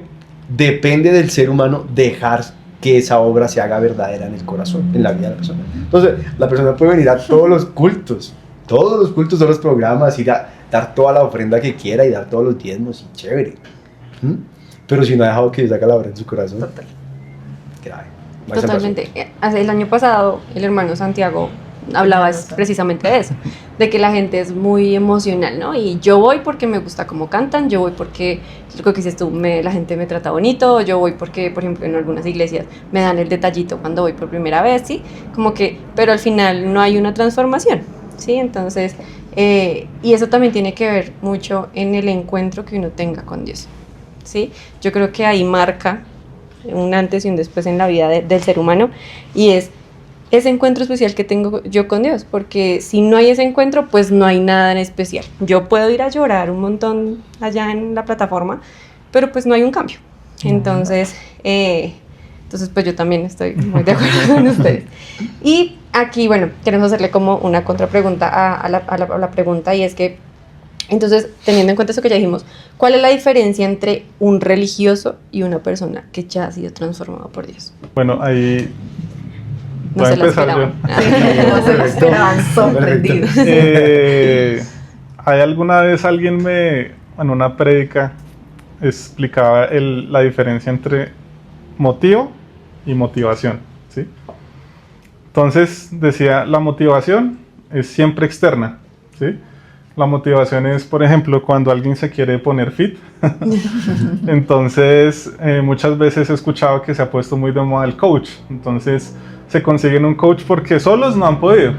depende del ser humano dejar que esa obra se haga verdadera en el corazón, en la vida de la persona. Entonces, la persona puede venir a todos los cultos, todos los programas, ir a dar toda la ofrenda que quiera y dar todos los diezmos, y chévere. Pero si no ha dejado que Dios haga la obra en su corazón, Total. grave. Totalmente. El año pasado el hermano Santiago hablaba precisamente de eso, de que la gente es muy emocional, ¿no? Y yo voy porque me gusta cómo cantan, yo voy porque, lo que dices tú, la gente me trata bonito, yo voy porque, por ejemplo, en algunas iglesias me dan el detallito cuando voy por primera vez, ¿sí? Como que, pero al final no hay una transformación, ¿sí? Entonces, y eso también tiene que ver mucho en el encuentro que uno tenga con Dios, ¿sí? Yo creo que ahí marca un antes y un después en la vida del ser humano, y es ese encuentro especial que tengo yo con Dios, porque si no hay ese encuentro, pues no hay nada en especial. Yo puedo ir a llorar un montón allá en la plataforma, pero pues no hay un cambio. Entonces pues yo también estoy muy de acuerdo con ustedes. Y aquí, bueno, queremos hacerle como una contrapregunta a la pregunta, y es que, entonces, teniendo en cuenta eso que ya dijimos, ¿cuál es la diferencia entre un religioso y una persona que ya ha sido transformada por Dios? Bueno, ahí No Voy a se lo empezar yo. esperaban. No se lo esperaban, sorprendidos. ¿Hay alguna vez alguien en una prédica explicaba la diferencia entre motivo y motivación? ¿Sí? Entonces decía, la motivación es siempre externa, ¿sí? La motivación es, por ejemplo, cuando alguien se quiere poner fit. Entonces, muchas veces he escuchado que se ha puesto muy de moda el coach. Entonces, se consiguen un coach porque solos no han podido.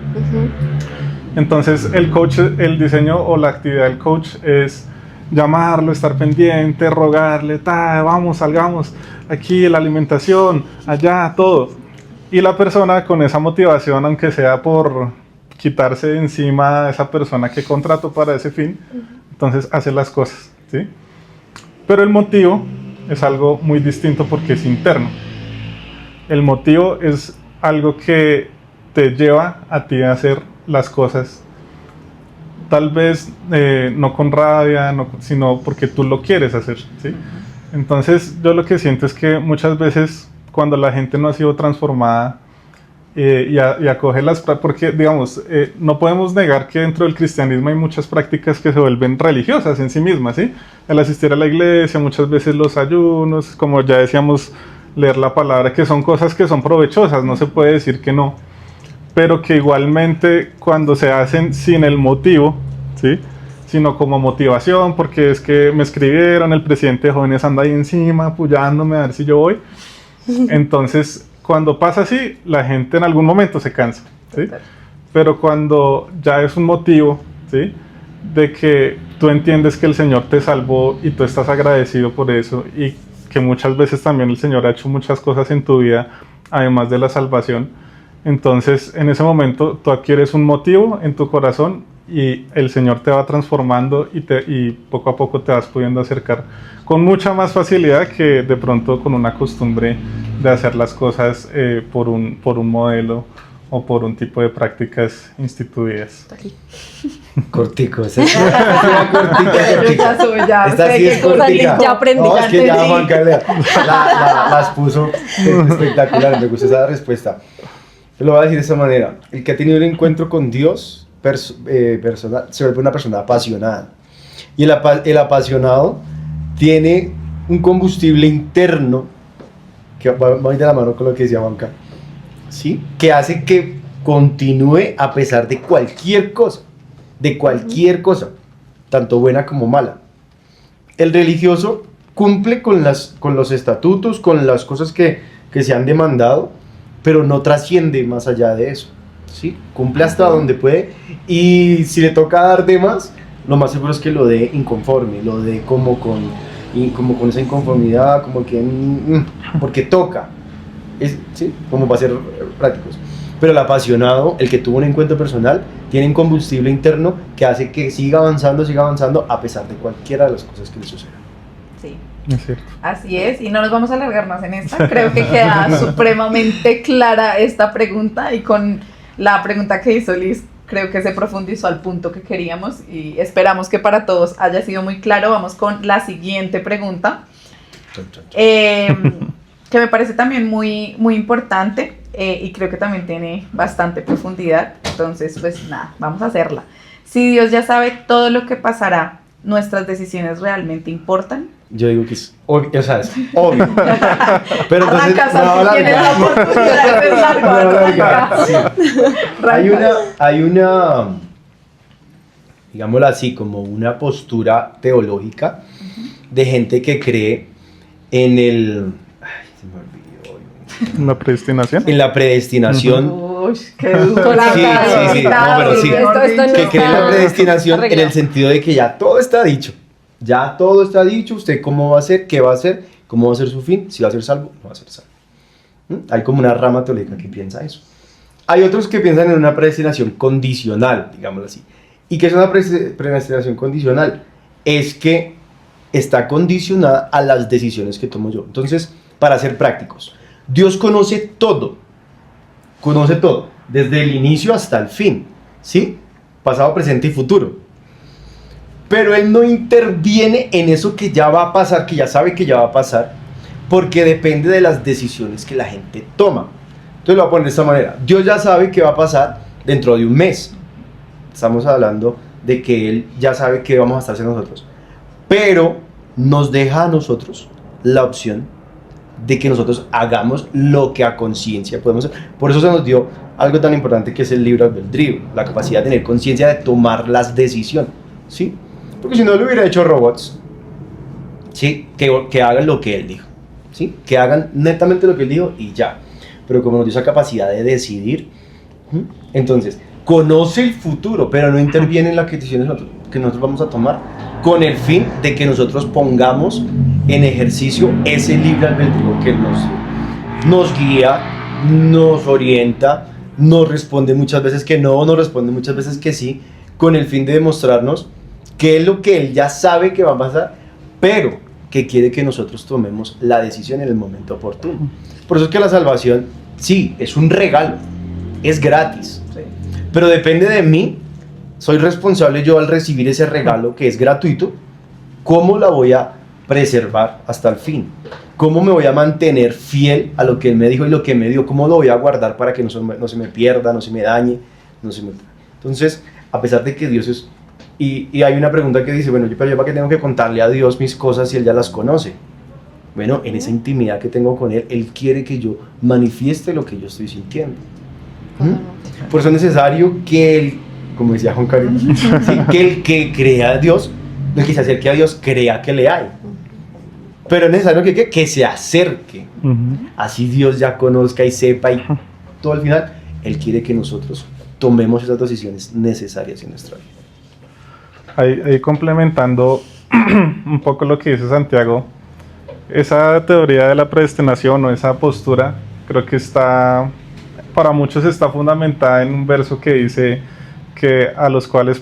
Entonces, el coach, el diseño o la actividad del coach es llamarlo, estar pendiente, rogarle, vamos, salgamos, aquí la alimentación, allá, todo. Y la persona con esa motivación, aunque sea por quitarse de encima a esa persona que contrató para ese fin, entonces hace las cosas, ¿sí? Pero el motivo es algo muy distinto porque es interno. El motivo es algo que te lleva a ti a hacer las cosas, tal vez no con rabia, sino porque tú lo quieres hacer, ¿sí? Entonces yo lo que siento es que muchas veces cuando la gente no ha sido transformada y acoge las prácticas, porque digamos, no podemos negar que dentro del cristianismo hay muchas prácticas que se vuelven religiosas en sí mismas, ¿sí? El asistir a la iglesia, muchas veces los ayunos, como ya decíamos, leer la palabra, que son cosas que son provechosas, no se puede decir que no, pero que igualmente cuando se hacen sin el motivo, ¿sí? Sino como motivación, porque es que me escribieron, el presidente de jóvenes anda ahí encima apoyándome a ver si yo voy. Entonces, cuando pasa así, la gente en algún momento se cansa, ¿sí? Pero cuando ya es un motivo, ¿sí? De que tú entiendes que el Señor te salvó y tú estás agradecido por eso y que muchas veces también el Señor ha hecho muchas cosas en tu vida, además de la salvación, entonces en ese momento tú adquieres un motivo en tu corazón y el Señor te va transformando y poco a poco te vas pudiendo acercar con mucha más facilidad que de pronto con una costumbre de hacer las cosas por un modelo o por un tipo de prácticas instituidas. Cortico, esa es una cortica. Ya Esta sé sí qué es cosa cortica. ya aprendí. No, es que ya entendí. Juan Carlos las puso espectacular, me gusta esa respuesta. Te lo voy a decir de esta manera: el que ha tenido un encuentro con Dios personal se vuelve una persona apasionada, y el apasionado tiene un combustible interno que va muy de la mano con lo que decía Juanca, ¿sí? Que hace que continúe a pesar de cualquier cosa, tanto buena como mala. El religioso cumple con los estatutos, con las cosas que se han demandado, pero no trasciende más allá de eso, ¿sí? Cumple hasta donde puede, y si le toca dar de más, lo más seguro es que lo dé inconforme, lo dé como con esa inconformidad, como que porque toca, ¿sí? Como para ser prácticos. Pero el apasionado, el que tuvo un encuentro personal, tiene un combustible interno que hace que siga avanzando a pesar de cualquiera de las cosas que le sucedan. Sí. Es cierto. Así es, y no nos vamos a alargar más en esta. Creo que queda supremamente clara esta pregunta, y con la pregunta que hizo Liz, creo que se profundizó al punto que queríamos y esperamos que para todos haya sido muy claro. Vamos con la siguiente pregunta, que me parece también muy, muy importante y creo que también tiene bastante profundidad. Entonces, pues nada, vamos a hacerla. Si Dios ya sabe todo lo que pasará, ¿nuestras decisiones realmente importan? Yo digo que es obvio, o sea, es obvio. Pero entonces Tienes la oportunidad de pensar, arranca. Sí. Hay una, digámoslo así, como una postura teológica de gente que cree en el... Ay, se me olvidó. ¿Una predestinación? En la predestinación. Uy, qué duro. Sí, no, pero sí. Esto no Que cree en la está predestinación en arreglado. el sentido de que ya todo está dicho. Ya todo está dicho, usted cómo va a ser, qué va a hacer, cómo va a ser su fin, si va a ser salvo, no va a ser salvo. Hay como una rama teológica que piensa eso. Hay otros que piensan en una predestinación condicional, digámoslo así. ¿Y qué es una predestinación condicional? Es que está condicionada a las decisiones que tomo yo. Entonces, para ser prácticos, Dios conoce todo, desde el inicio hasta el fin, ¿sí? Pasado, presente y futuro. Pero Él no interviene en eso que ya va a pasar, que ya sabe que ya va a pasar, porque depende de las decisiones que la gente toma. Entonces lo voy a poner de esta manera. Dios ya sabe qué va a pasar dentro de un mes. Estamos hablando de que Él ya sabe qué vamos a estar haciendo nosotros. Pero nos deja a nosotros la opción de que nosotros hagamos lo que a conciencia podemos hacer. Por eso se nos dio algo tan importante que es el libre albedrío, la capacidad de tener conciencia de tomar las decisiones, ¿sí? Porque si no lo hubiera hecho robots, ¿sí? Que hagan lo que Él dijo, ¿sí? Que hagan netamente lo que Él dijo y ya. Pero como nos dio esa capacidad de decidir, ¿sí? Entonces, conoce el futuro, pero no interviene en las decisiones que nosotros vamos a tomar, con el fin de que nosotros pongamos en ejercicio ese libre albedrío que nos guía, nos orienta, nos responde muchas veces que no, nos responde muchas veces que sí, con el fin de demostrarnos qué es lo que Él ya sabe que va a pasar, pero que quiere que nosotros tomemos la decisión en el momento oportuno. Por eso es que la salvación, sí, es un regalo, es gratis, sí, pero depende de mí. Soy responsable yo al recibir ese regalo que es gratuito, ¿cómo la voy a preservar hasta el fin? ¿Cómo me voy a mantener fiel a lo que Él me dijo y lo que me dio? ¿Cómo lo voy a guardar para que no se me pierda, no se me dañe? Entonces, a pesar de que Dios es... Y hay una pregunta que dice, bueno, pero yo para qué tengo que contarle a Dios mis cosas si Él ya las conoce. Bueno, en esa intimidad que tengo con Él, Él quiere que yo manifieste lo que yo estoy sintiendo. Por eso es necesario que Él, como decía Juan Carlos, ¿sí? Que el que crea a Dios, el que se acerque a Dios, crea que le hay. Pero es necesario que se acerque. Así Dios ya conozca y sepa y todo al final, Él quiere que nosotros tomemos esas decisiones necesarias en nuestra vida. Ahí complementando un poco lo que dice Santiago, esa teoría de la predestinación o esa postura, creo que para muchos está fundamentada en un verso que dice que a los cuales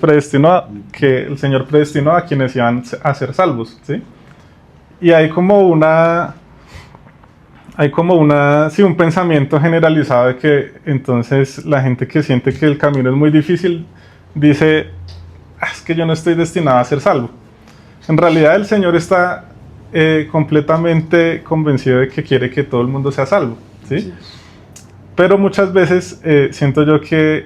que el Señor predestinó a quienes iban a ser salvos, ¿sí? Y hay como un pensamiento generalizado de que entonces la gente que siente que el camino es muy difícil dice, es que yo no estoy destinado a ser salvo. En realidad el Señor está completamente convencido de que quiere que todo el mundo sea salvo, ¿sí? Sí. Pero muchas veces siento yo que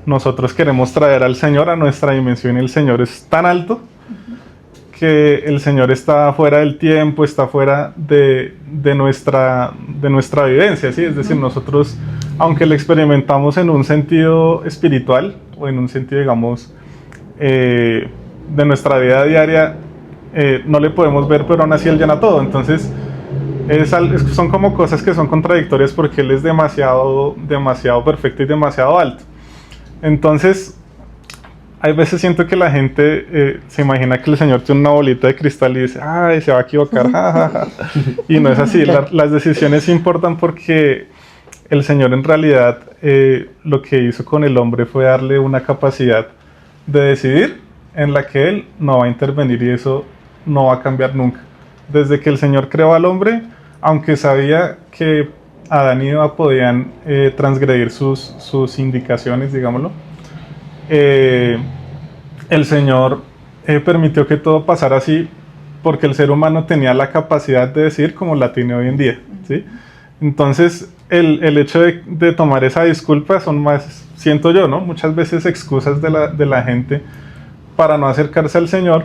nosotros queremos traer al Señor a nuestra dimensión y el Señor es tan alto que el Señor está fuera del tiempo, está fuera de nuestra vivencia, ¿sí? Es decir, nosotros, aunque lo experimentamos en un sentido espiritual o en un sentido, digamos, de nuestra vida diaria, no le podemos ver, pero aún así Él llena todo. Entonces, son como cosas que son contradictorias porque Él es demasiado perfecto y demasiado alto. Entonces, hay veces siento que la gente se imagina que el Señor tiene una bolita de cristal y dice, ¡ay, se va a equivocar! Ja, ja, ja. Y no es así. Las decisiones importan porque el Señor en realidad lo que hizo con el hombre fue darle una capacidad de decidir en la que Él no va a intervenir y eso no va a cambiar nunca. Desde que el Señor creó al hombre, aunque sabía que Adán y Eva podían transgredir sus indicaciones, digámoslo, el Señor permitió que todo pasara así porque el ser humano tenía la capacidad de decidir como la tiene hoy en día, ¿sí? Entonces el hecho de tomar esa disculpa son más, siento yo, ¿no? Muchas veces excusas de la gente para no acercarse al Señor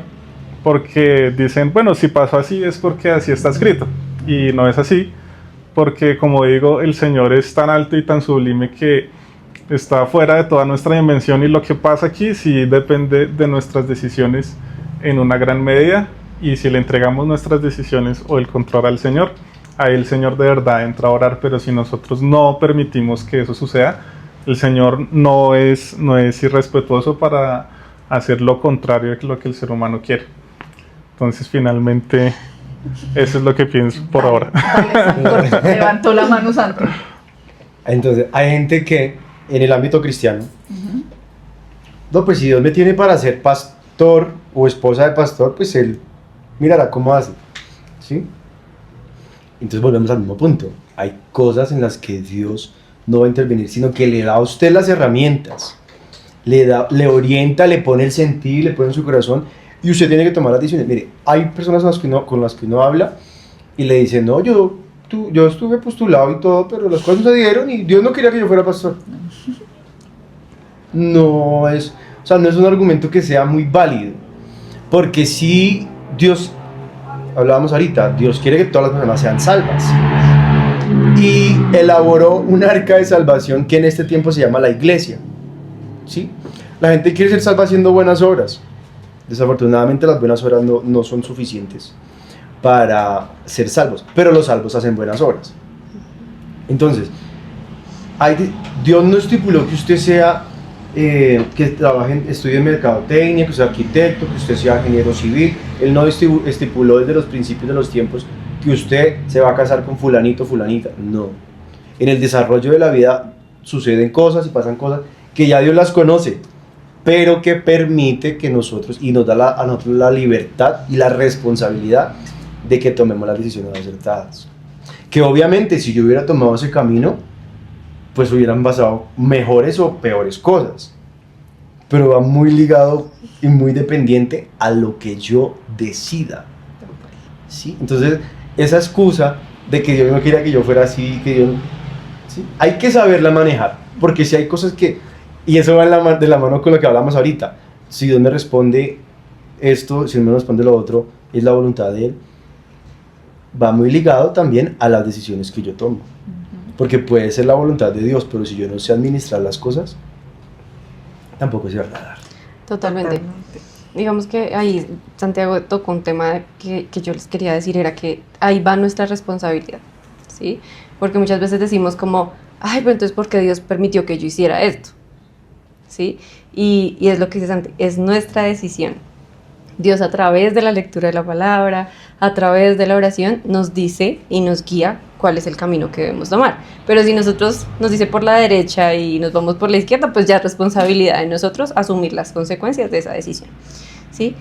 porque dicen, bueno, si pasó así es porque así está escrito, y no es así, porque como digo, el Señor es tan alto y tan sublime que está fuera de toda nuestra dimensión y lo que pasa aquí sí depende de nuestras decisiones en una gran medida, y si le entregamos nuestras decisiones o el control al Señor, ahí el Señor de verdad entra a orar. Pero si nosotros no permitimos que eso suceda, el Señor no es irrespetuoso para hacer lo contrario de lo que el ser humano quiere. Entonces finalmente eso es lo que pienso por ahora. Levantó la mano Santo. Entonces hay gente que en el ámbito cristiano, no, pues si Dios me tiene para ser pastor o esposa de pastor, pues Él mirará cómo hace, ¿sí? Entonces volvemos al mismo punto. Hay cosas en las que Dios no va a intervenir, sino que le da a usted las herramientas, le orienta, le pone el sentido, le pone en su corazón, y usted tiene que tomar las decisiones. Mire, hay personas con las que uno habla y le dicen, no, yo yo estuve postulado y todo, pero las cosas no se dieron y Dios no quería que yo fuera pastor. No es, o sea, no es un argumento que sea muy válido, porque si Dios, hablábamos ahorita, Dios quiere que todas las personas sean salvas y elaboró un arca de salvación que en este tiempo se llama la iglesia, ¿sí? La gente quiere ser salva haciendo buenas obras. Desafortunadamente las buenas obras no son suficientes para ser salvos, pero los salvos hacen buenas obras. Entonces, Dios no estipuló que usted sea, que trabaje, estudie en mercadotecnia, que sea arquitecto, que usted sea ingeniero civil. Él no estipuló desde los principios de los tiempos que usted se va a casar con fulanito, fulanita. No. En el desarrollo de la vida suceden cosas y pasan cosas que ya Dios las conoce, pero que permite que nosotros, y nos da a nosotros la libertad y la responsabilidad de que tomemos las decisiones acertadas. Que obviamente si yo hubiera tomado ese camino, pues hubieran pasado mejores o peores cosas, pero va muy ligado y muy dependiente a lo que yo decida, ¿sí? Entonces esa excusa de que Dios no quería que yo fuera así, que Dios, ¿sí? Hay que saberla manejar, porque si hay cosas que, y eso va de la mano con lo que hablamos ahorita, si Dios me responde esto, si Dios me responde lo otro, es la voluntad de Él, va muy ligado también a las decisiones que yo tomo. Porque puede ser la voluntad de Dios, pero si yo no sé administrar las cosas, tampoco se va a dar. Totalmente. Digamos que ahí Santiago tocó un tema que yo les quería decir, era que ahí va nuestra responsabilidad, ¿sí? Porque muchas veces decimos como, ay, pero entonces ¿por qué Dios permitió que yo hiciera esto? ¿Sí? Y es lo que dice Santi, es nuestra decisión. Dios a través de la lectura de la palabra, a través de la oración, nos dice y nos guía cuál es el camino que debemos tomar. Pero si nosotros nos dice por la derecha y nos vamos por la izquierda, pues ya es responsabilidad de nosotros asumir las consecuencias de esa decisión, ¿sí?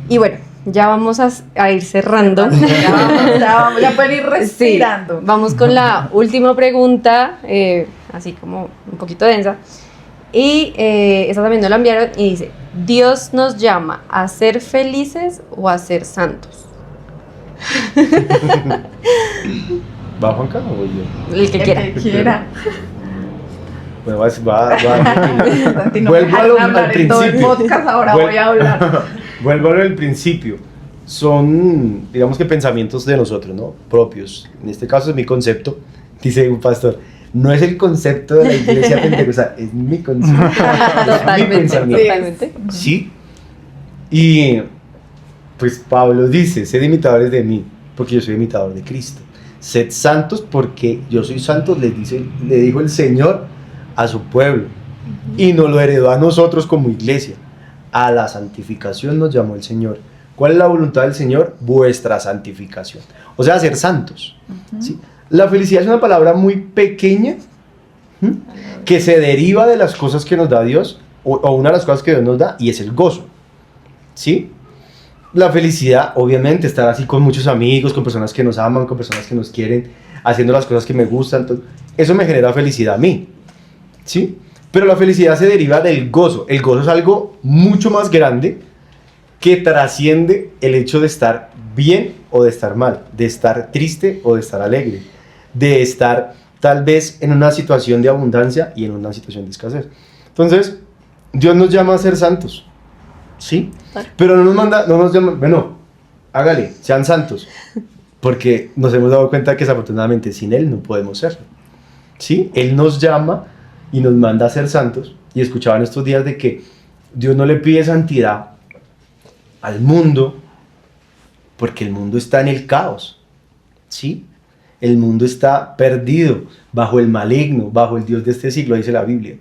Y bueno, ya vamos a ir cerrando. Ya pueden ir respirando. Sí, vamos con la última pregunta, así como un poquito densa. Y esa también nos la enviaron y dice, ¿Dios nos llama a ser felices o a ser santos? ¿Va Juanca o voy yo? El que quiera. El que quiera. Bueno, Santi, no vuelvo me dejaron hablar en todo el principio. podcast, ahora voy a hablar. Vuelvo al principio. Son, digamos que pensamientos de nosotros, ¿no? Propios. En este caso es mi concepto, dice un pastor. No es el concepto de la iglesia pentecostal, es mi concepto. Totalmente. ¿Sí? Y pues Pablo dice, sed imitadores de mí, porque yo soy imitador de Cristo. Sed santos porque yo soy santo, le dijo el Señor a su pueblo. Y nos lo heredó a nosotros como iglesia. A la santificación nos llamó el Señor. ¿Cuál es la voluntad del Señor? Vuestra santificación. O sea, ser santos. ¿Sí? La felicidad es una palabra muy pequeña, ¿sí? Que se deriva de las cosas que nos da Dios, o una de las cosas que Dios nos da, y es el gozo. ¿Sí? La felicidad, obviamente, estar así con muchos amigos, con personas que nos aman, con personas que nos quieren, haciendo las cosas que me gustan, eso me genera felicidad a mí. ¿Sí? Pero la felicidad se deriva del gozo. El gozo es algo mucho más grande que trasciende el hecho de estar bien o de estar mal, de estar triste o de estar alegre, de estar tal vez en una situación de abundancia y en una situación de escasez. Entonces, Dios nos llama a ser santos, ¿sí? Pero no nos llama, bueno, hágale, sean santos, porque nos hemos dado cuenta que desafortunadamente sin Él no podemos serlo, ¿sí? Él nos llama y nos manda a ser santos, y escuchaba en estos días de que Dios no le pide santidad al mundo, porque el mundo está en el caos, ¿sí? El mundo está perdido bajo el maligno, bajo el Dios de este siglo, dice la Biblia.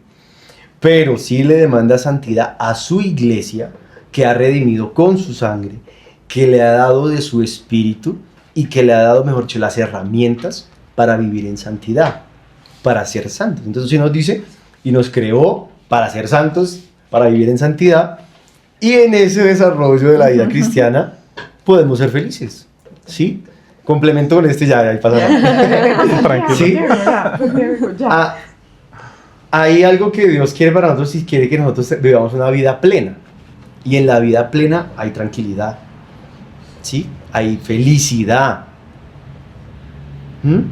Pero sí le demanda santidad a su iglesia, que ha redimido con su sangre, que le ha dado de su espíritu y que le ha dado, mejor dicho, las herramientas para vivir en santidad, para ser santos. Entonces sí nos dice, y nos creó para ser santos, para vivir en santidad, y en ese desarrollo de la vida cristiana podemos ser felices, ¿sí? Complemento con este ya, ahí pasa. ¿Sí? Hay algo que Dios quiere para nosotros y quiere que nosotros vivamos una vida plena. Y en la vida plena hay tranquilidad, ¿sí? Hay felicidad. ¿Mm?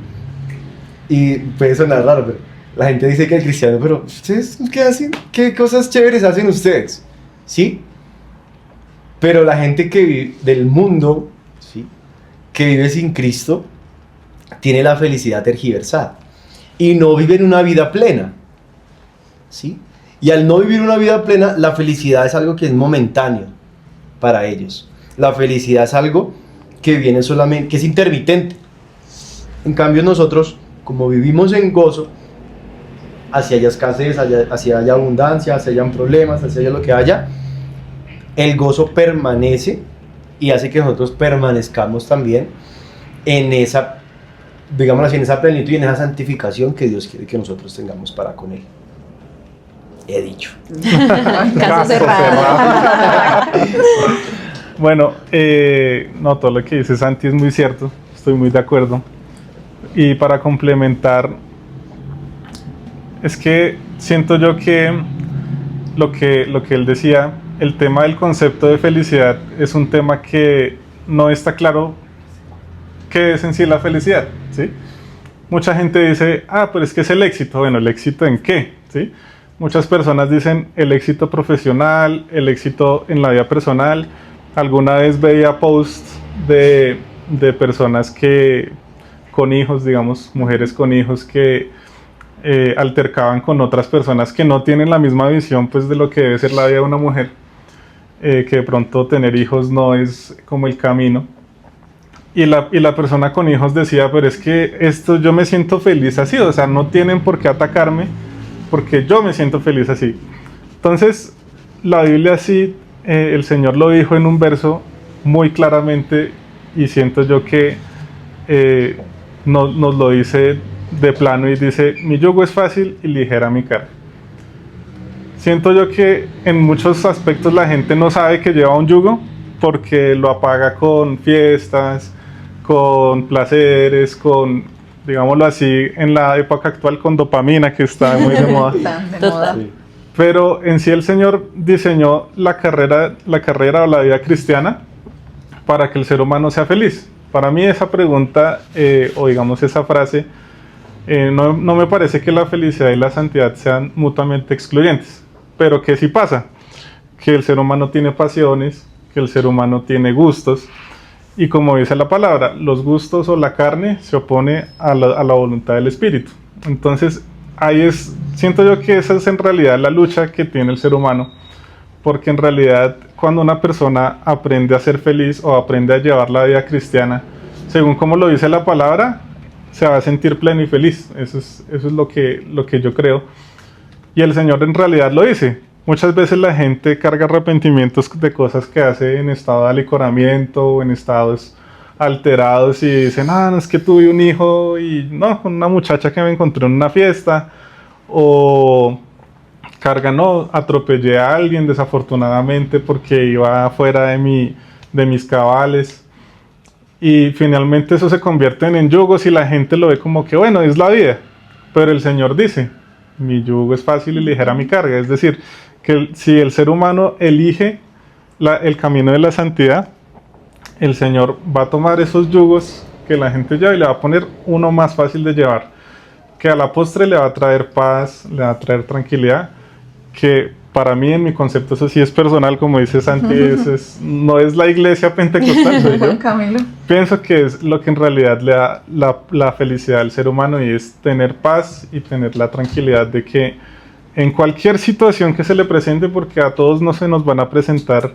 Y puede sonar raro, pero la gente dice que el cristiano, pero ¿ustedes qué hacen? ¿Qué cosas chéveres hacen ustedes? ¿Sí? Pero la gente que vive del mundo, ¿sí?, que vive sin Cristo, tiene la felicidad tergiversada y no viven una vida plena, ¿sí? Y al no vivir una vida plena, la felicidad es algo que es momentáneo para ellos. La felicidad es algo que viene solamente, que es intermitente. En cambio nosotros, como vivimos en gozo, hacia haya escasez, hacia haya abundancia, hacia hayan problemas, hacia haya lo que haya, el gozo permanece y hace que nosotros permanezcamos también en esa, digámoslo así, en esa plenitud y en esa santificación que Dios quiere que nosotros tengamos para con Él. He dicho. Caso cerrado. Bueno, no, todo lo que dice Santi es muy cierto, estoy muy de acuerdo. Y para complementar, es que siento yo que lo que él decía, el tema del concepto de felicidad es un tema que no está claro qué es en sí la felicidad, ¿sí? Mucha gente dice, pero es que es el éxito. Bueno, ¿el éxito en qué? ¿Sí? Muchas personas dicen el éxito profesional, el éxito en la vida personal. Alguna vez veía posts de personas que con hijos, digamos, mujeres con hijos que altercaban con otras personas que no tienen la misma visión, pues, de lo que debe ser la vida de una mujer, que de pronto tener hijos no es como el camino. Y la persona con hijos decía, pero es que esto yo me siento feliz así, o sea, no tienen por qué atacarme porque yo me siento feliz así. Entonces, la Biblia sí, el Señor lo dijo en un verso muy claramente y siento yo que nos lo dice de plano y dice, mi yugo es fácil y ligera mi carga. Siento yo que en muchos aspectos la gente no sabe que lleva un yugo porque lo apaga con fiestas, con placeres, con, digámoslo así, en la época actual con dopamina que está muy de moda. Total. Pero en sí el Señor diseñó la carrera o la vida cristiana para que el ser humano sea feliz. Para mí esa pregunta, o digamos esa frase, no me parece que la felicidad y la santidad sean mutuamente excluyentes. Pero ¿qué sí pasa? Que el ser humano tiene pasiones, que el ser humano tiene gustos, y como dice la palabra, los gustos o la carne se opone a la voluntad del espíritu. Entonces, siento yo que esa es en realidad la lucha que tiene el ser humano, porque en realidad cuando una persona aprende a ser feliz o aprende a llevar la vida cristiana, según como lo dice la palabra, se va a sentir pleno y feliz. Eso es lo que yo creo. Y el Señor en realidad lo dice. Muchas veces la gente carga arrepentimientos de cosas que hace en estado de alicoramiento o en estados alterados y dicen, no, es que tuve un hijo y no, con una muchacha que me encontré en una fiesta, o cargan, no, atropellé a alguien desafortunadamente porque iba fuera de mis cabales, y finalmente eso se convierte en yugos y la gente lo ve como que bueno, es la vida, pero el Señor dice, mi yugo es fácil y ligera mi carga. Es decir, que si el ser humano elige el camino de la santidad, el Señor va a tomar esos yugos que la gente lleva y le va a poner uno más fácil de llevar, que a la postre le va a traer paz, le va a traer tranquilidad, que para mí, en mi concepto, eso sí es personal, como dice Santi, no es la iglesia pentecostal, soy yo. Camilo. Pienso que es lo que en realidad le da la felicidad al ser humano, y es tener paz y tener la tranquilidad de que en cualquier situación que se le presente, porque a todos no se nos van a presentar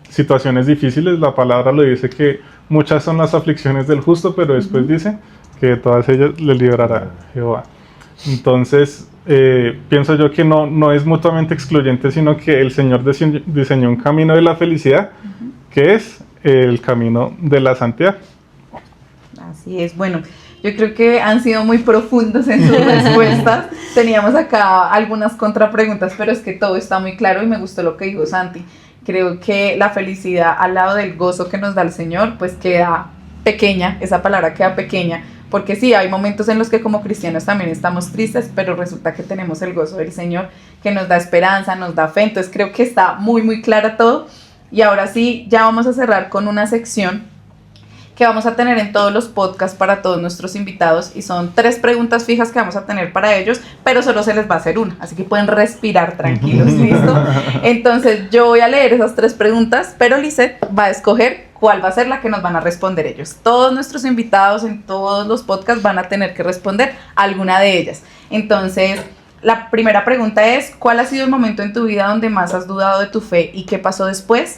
situaciones difíciles, la palabra lo dice que muchas son las aflicciones del justo, pero después dice que de todas ellas le librará Jehová. Entonces, pienso yo que no es mutuamente excluyente, sino que el Señor diseñó un camino de la felicidad, que es el camino de la santidad. Así es. Bueno, yo creo que han sido muy profundos en sus respuestas. Teníamos acá algunas contrapreguntas, pero es que todo está muy claro y me gustó lo que dijo Santi. Creo que la felicidad al lado del gozo que nos da el Señor, pues queda pequeña, esa palabra queda pequeña, porque sí, hay momentos en los que como cristianos también estamos tristes, pero resulta que tenemos el gozo del Señor que nos da esperanza, nos da fe. Entonces creo que está muy muy clara todo. Y ahora sí, ya vamos a cerrar con una sección que vamos a tener en todos los podcasts para todos nuestros invitados y son 3 preguntas fijas que vamos a tener para ellos, pero solo se les va a hacer una, así que pueden respirar tranquilos, ¿listo? Entonces yo voy a leer esas 3 preguntas, pero Lisette va a escoger cuál va a ser la que nos van a responder ellos. Todos nuestros invitados en todos los podcasts van a tener que responder alguna de ellas. Entonces, la primera pregunta es, ¿cuál ha sido el momento en tu vida donde más has dudado de tu fe y qué pasó después?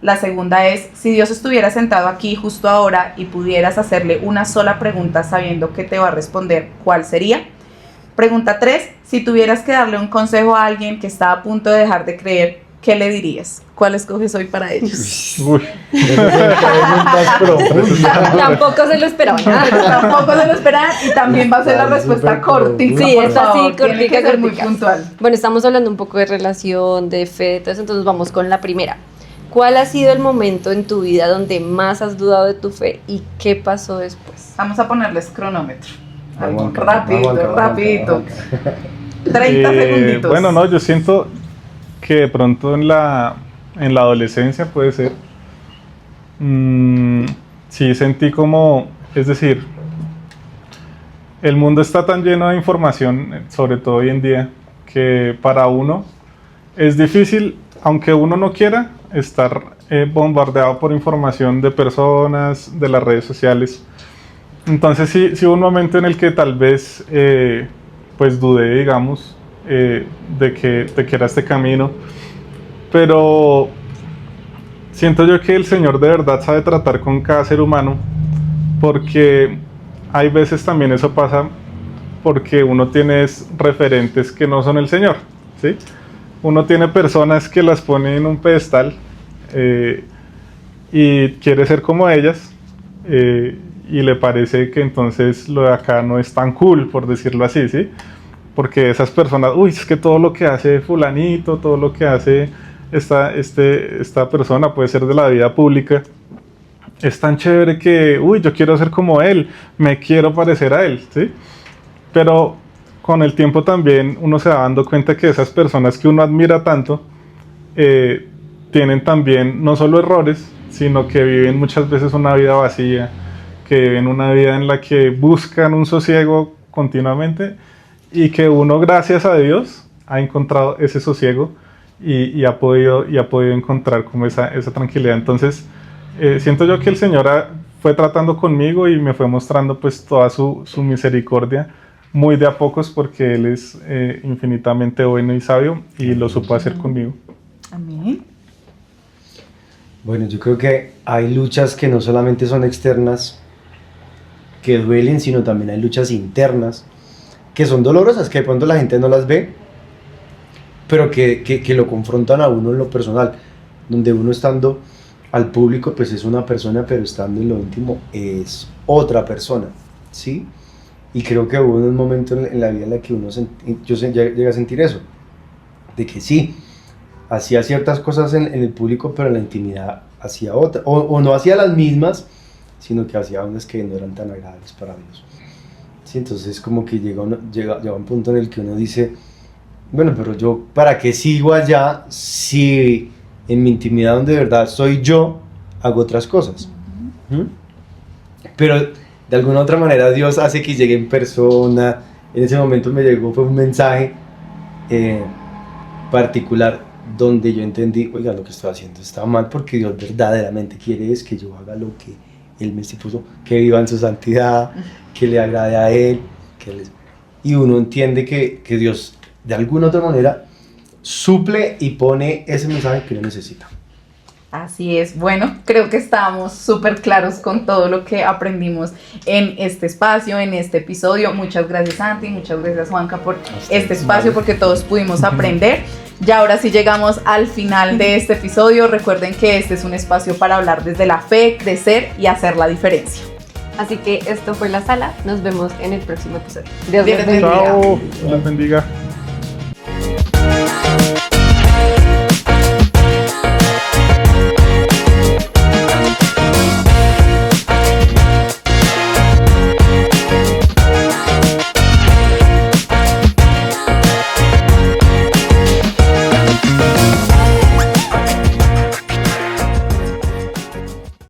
La segunda es, si Dios estuviera sentado aquí justo ahora y pudieras hacerle una sola pregunta sabiendo que te va a responder, ¿cuál sería? Pregunta 3, si tuvieras que darle un consejo a alguien que está a punto de dejar de creer, ¿qué le dirías? ¿Cuál escoges hoy para ellos? Uy, Tampoco se lo esperaba. Tampoco se lo esperan y también va a ser la respuesta cortita. Sí, por esta sí, favor, tiene cortica, que ser muy cortica. puntual. Bueno, estamos hablando un poco de relación, de fe, entonces vamos con la primera. ¿Cuál ha sido el momento en tu vida donde más has dudado de tu fe y qué pasó después? Vamos a ponerles cronómetro. Algo Aguanta, rapidito, aguanta. rapidito. 30 segunditos. Bueno, no, yo siento que de pronto en la adolescencia puede ser. Sí, sentí como, es decir, el mundo está tan lleno de información, sobre todo hoy en día, que para uno es difícil, aunque uno no quiera, estar bombardeado por información de personas, de las redes sociales. Entonces sí hubo un momento en el que tal vez pues dudé, digamos, de que era este camino, pero siento yo que el Señor de verdad sabe tratar con cada ser humano, porque hay veces también eso pasa porque uno tiene referentes que no son el Señor, ¿sí? Uno tiene personas que las pone en un pedestal y quiere ser como ellas y le parece que entonces lo de acá no es tan cool, por decirlo así, ¿sí? Porque esas personas, uy, es que todo lo que hace fulanito, todo lo que hace esta persona puede ser de la vida pública, es tan chévere que, uy, yo quiero ser como él, me quiero parecer a él, ¿sí? Pero con el tiempo también uno se va dando cuenta que esas personas que uno admira tanto tienen también no solo errores, sino que viven muchas veces una vida vacía, que viven una vida en la que buscan un sosiego continuamente y que uno, gracias a Dios, ha encontrado ese sosiego y ha podido encontrar como esa tranquilidad. Entonces, siento yo que el Señor fue tratando conmigo y me fue mostrando pues toda su misericordia, muy de a pocos, porque Él es infinitamente bueno y sabio y lo supo hacer conmigo. Amén. Bueno, yo creo que hay luchas que no solamente son externas, que duelen, sino también hay luchas internas, que son dolorosas, que de pronto la gente no las ve, pero que lo confrontan a uno en lo personal, donde uno estando al público pues es una persona, pero estando en lo íntimo es otra persona, ¿sí? Y creo que hubo un momento en la vida en la que yo llegué a sentir eso, de que sí, hacía ciertas cosas en el público, pero en la intimidad hacía otras, o no hacía las mismas, sino que hacía unas que no eran tan agradables para Dios. Sí, entonces como que llega un punto en el que uno dice, bueno, pero yo, ¿para qué sigo allá si en mi intimidad donde de verdad soy yo, hago otras cosas? Pero de alguna otra manera Dios hace que llegue en persona. En ese momento me llegó, fue un mensaje particular donde yo entendí, oiga, lo que estoy haciendo está mal, porque Dios verdaderamente quiere es que yo haga lo que Él me puso, que viva en su santidad, que le agrade a Él, y uno entiende que Dios de alguna otra manera suple y pone ese mensaje que uno necesita. Así es. Bueno, creo que estamos súper claros con todo lo que aprendimos en este espacio, en este episodio. Muchas gracias, Santi, muchas gracias, Juanca, por este espacio, porque todos pudimos aprender. Ya ahora sí llegamos al final de este episodio. Recuerden que este es un espacio para hablar desde la fe, crecer y hacer la diferencia. Así que esto fue La Sala. Nos vemos en el próximo episodio. Dios Dios les bendiga. Chao, Dios bendiga.